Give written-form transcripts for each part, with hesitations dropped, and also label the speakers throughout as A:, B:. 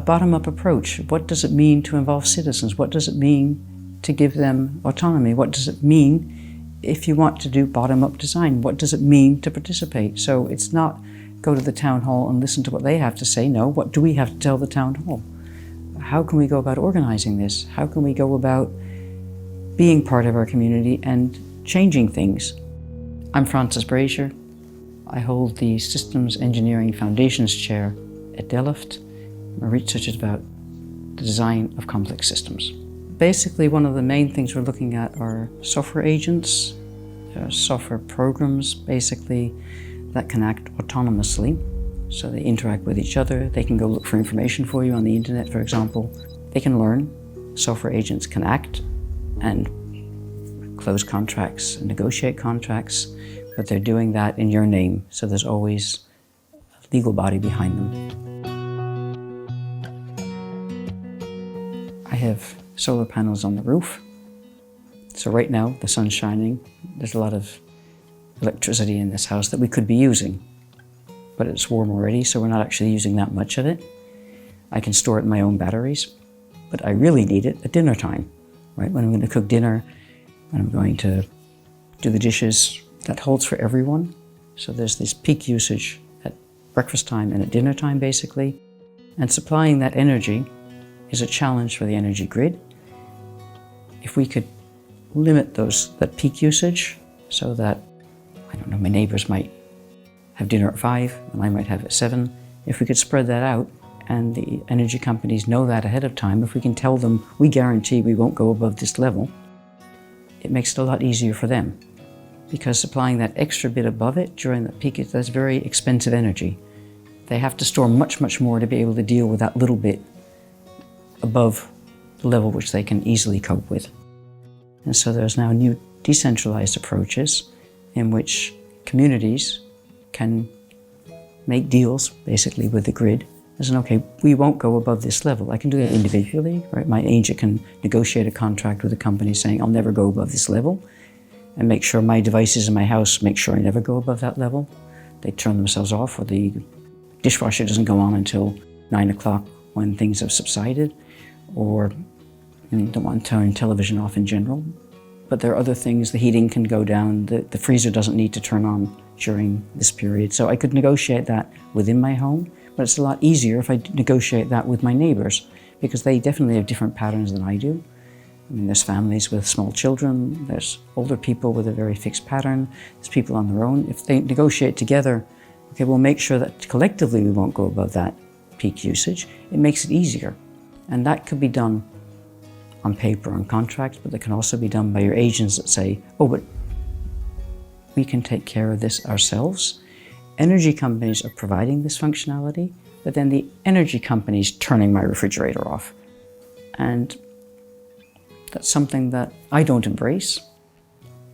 A: bottom-up approach. What does it mean to involve citizens? What does it mean to give them autonomy? What does it mean if you want to do bottom-up design? What does it mean to participate? So it's not go to the town hall and listen to what they have to say. No, what do we have to tell the town hall? How can we go about organizing this? How can we go about being part of our community and changing things? I'm Francis Brazier. I hold the Systems Engineering Foundations Chair at Delft. My research is about the design of complex systems. Basically, one of the main things we're looking at are software agents, software programs, basically, that can act autonomously. So they interact with each other. They can go look for information for you on the internet, for example. They can learn. Software agents can act and close contracts and negotiate contracts, but they're doing that in your name. So there's always a legal body behind them. I have solar panels on the roof. So right now, the sun's shining. There's a lot of electricity in this house that we could be using, but it's warm already, so we're not actually using that much of it. I can store it in my own batteries, but I really need it at dinner time, right? When I'm going to cook dinner, when I'm going to do the dishes, that holds for everyone. So there's this peak usage at breakfast time and at dinner time, basically. And supplying that energy is a challenge for the energy grid. If we could limit that peak usage so that, I don't know, my neighbors might have dinner at 5 and I might have it at 7. If we could spread that out and the energy companies know that ahead of time, if we can tell them, we guarantee we won't go above this level, it makes it a lot easier for them. Because supplying that extra bit above it during the peak, that's very expensive energy. They have to store much, much more to be able to deal with that little bit above the level which they can easily cope with. And so there's now new decentralized approaches in which communities can make deals, basically, with the grid. As in, okay, we won't go above this level. I can do that individually, right? My agent can negotiate a contract with a company saying, I'll never go above this level, and make sure my devices in my house make sure I never go above that level. They turn themselves off, or the dishwasher doesn't go on until 9 o'clock when things have subsided, or don't want to turn television off in general. But there are other things. The heating can go down. The freezer doesn't need to turn on during this period. So I could negotiate that within my home, but it's a lot easier if I negotiate that with my neighbors, because they definitely have different patterns than I do. I mean, there's families with small children, there's older people with a very fixed pattern, there's people on their own. If they negotiate together, okay, we'll make sure that collectively we won't go above that peak usage. It makes it easier. And that could be done on paper, on contracts, but it can also be done by your agents that say, oh, but we can take care of this ourselves. Energy companies are providing this functionality, but then the energy companies turning my refrigerator off. And that's something that I don't embrace.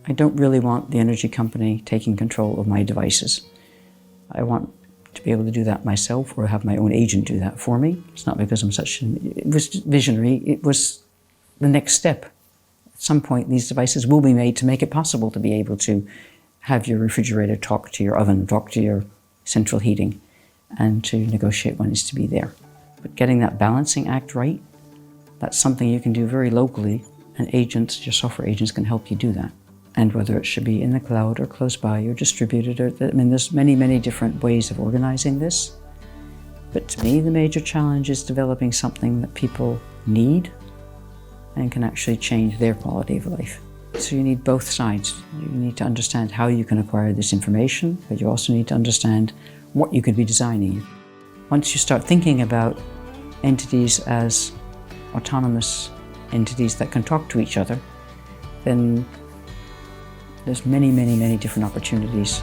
A: I don't really want the energy company taking control of my devices. I want to be able to do that myself, or have my own agent do that for me. It's not because I'm it was visionary, it was the next step. At some point, these devices will be made to make it possible to be able to have your refrigerator talk to your oven, talk to your central heating, and to negotiate what needs to be there. But getting that balancing act right, that's something you can do very locally, and agents, your software agents, can help you do that. And whether it should be in the cloud or close by or distributed, there's many, many different ways of organizing this. But to me, the major challenge is developing something that people need and can actually change their quality of life. So you need both sides. You need to understand how you can acquire this information, but you also need to understand what you could be designing. Once you start thinking about entities as autonomous entities that can talk to each other, then there's many, many, many different opportunities